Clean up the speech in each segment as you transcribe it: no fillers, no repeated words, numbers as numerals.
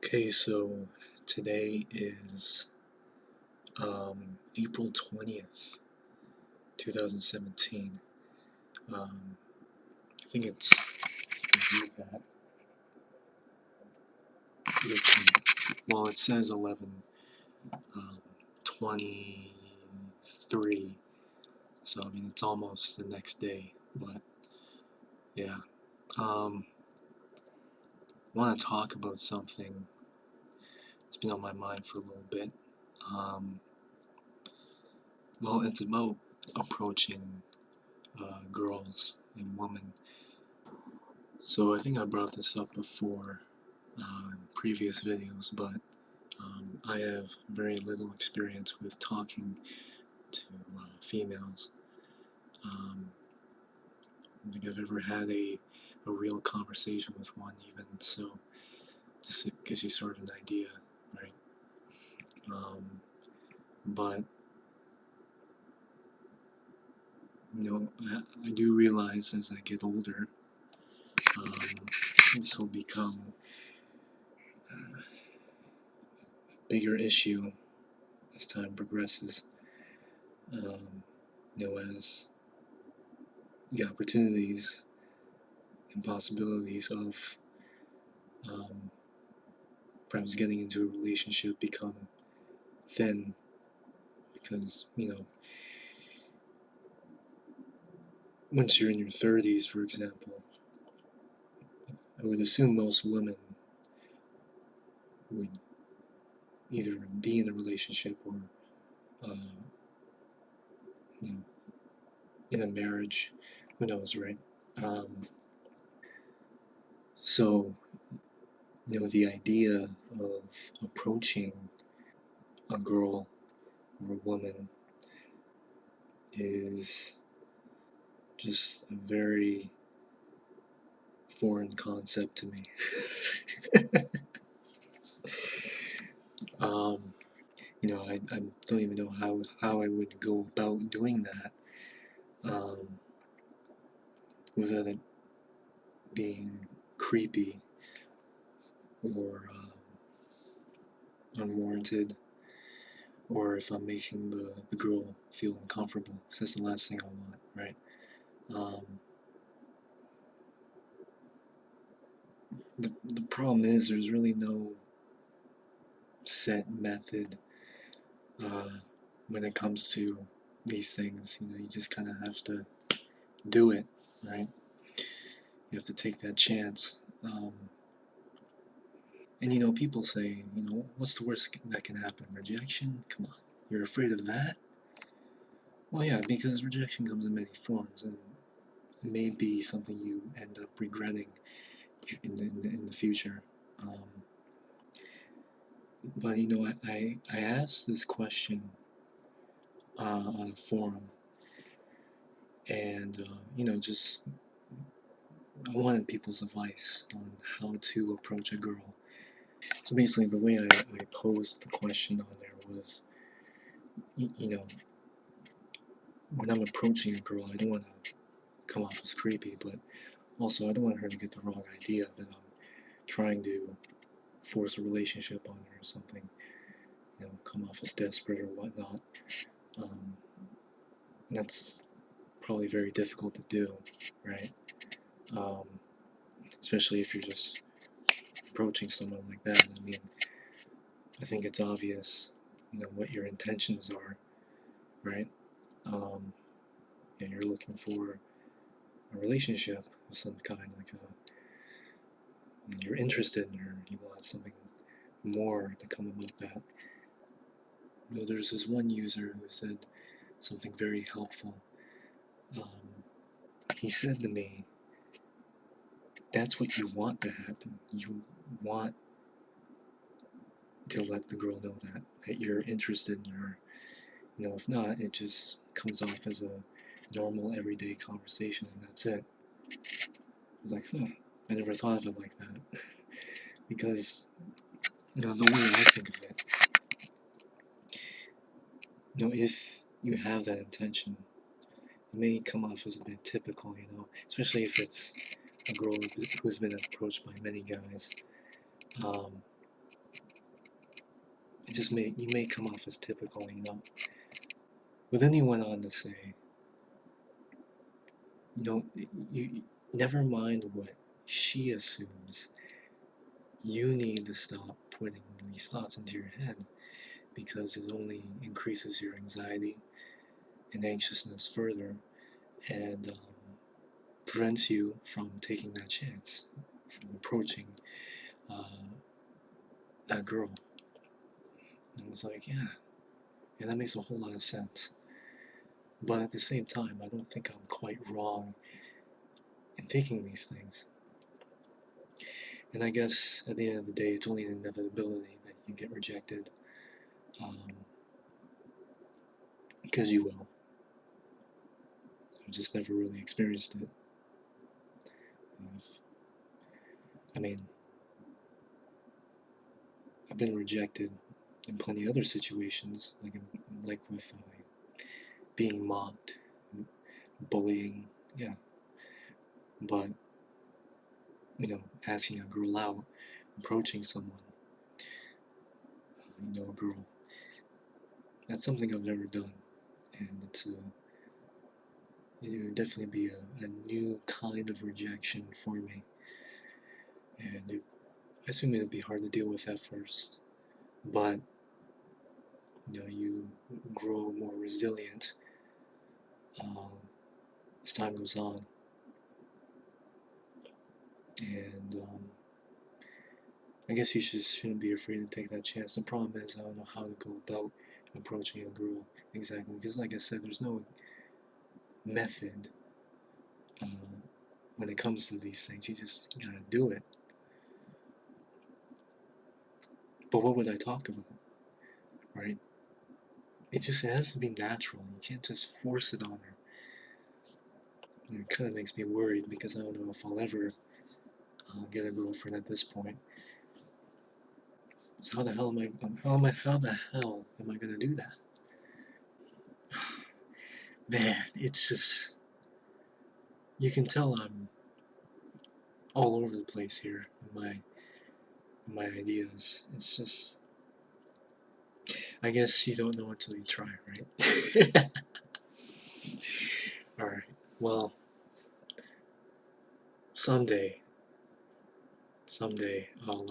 Okay, so today is April 20th, 2017. I think it's that. Well, it says 11:23, so I mean it's almost the next day. But yeah, I want to talk about something that's been on my mind for a little bit. Um, well, it's about approaching girls and women. So I think I brought this up before in previous videos, but I have very little experience with talking to females. I don't think I've ever had a real conversation with one even, so just it gives you sort of an idea, right? But I do realize as I get older, this will become a bigger issue as time progresses. As the opportunities and possibilities of perhaps getting into a relationship become thin, because once you're in your 30s, for example, I would assume most women would either be in a relationship or uh, you know, in a marriage. Who knows, right? So the idea of approaching a girl or a woman is just a very foreign concept to me. um, I don't even know how I would go about doing that without it being creepy or unwarranted, or if I'm making the girl feel uncomfortable, because that's the last thing I want, right? The problem is there's really no set method when it comes to these things. You just kind of have to do it, right? You have to take that chance. And people say, what's the worst that can happen? Rejection? Come on, you're afraid of that? Well, yeah, because rejection comes in many forms, and it may be something you end up regretting in the future. But I asked this question on a forum, and just I wanted people's advice on how to approach a girl. So basically, the way I posed the question on there was, when I'm approaching a girl, I don't want to come off as creepy, but also I don't want her to get the wrong idea that I'm trying to force a relationship on her or something, come off as desperate or whatnot. That's probably very difficult to do, right? Um, Especially if you're just approaching someone like that. I mean, I think it's obvious, what your intentions are, right? And you're looking for a relationship of some kind, you're interested in her, you want something more to come about that. There's this one user who said something very helpful. He said to me, that's what you want to happen. You want to let the girl know that you're interested in her. If not, it just comes off as a normal, everyday conversation, and that's it. I was like, huh, I never thought of it like that. Because, the way I think of it, if you have that intention, it may come off as a bit typical, especially if it's a girl who's been approached by many guys. you may come off as typical, you know. But then he went on to say, you know, you never mind what she assumes. You need to stop putting these thoughts into your head because it only increases your anxiety and anxiousness further and prevents you from taking that chance, from approaching uh, that girl. And I was like, yeah, that makes a whole lot of sense. But at the same time, I don't think I'm quite wrong in thinking these things. And I guess at the end of the day, it's only an inevitability that you get rejected, because you will. I've just never really experienced it. I mean, I've been rejected in plenty of other situations, like with being mocked, bullying, yeah. But you know, asking a girl out, approaching someone, you know, a girl, that's something I've never done, and it would definitely be a new kind of rejection for me, and I assume it would be hard to deal with at first, but you know, you grow more resilient as time goes on, and I guess you shouldn't be afraid to take that chance. The problem is I don't know how to go about approaching a girl exactly, because like I said, there's no method uh, when it comes to these things. You just gotta do it. But what would I talk about, right? It has to be natural. You can't just force it on her. And it kind of makes me worried because I don't know if I'll ever get a girlfriend at this point. So how the hell am I gonna do that? Man, it's just, you can tell I'm all over the place here in my ideas. It's just, I guess you don't know until you try, right? Alright, well, someday I'll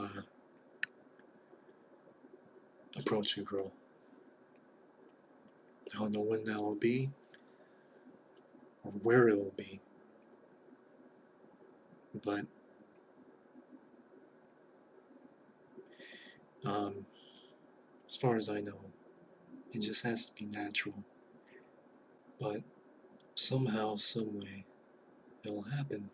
approach a girl. I don't know when that will be or where it will be, but as far as I know, it just has to be natural. But somehow, some way, it'll happen.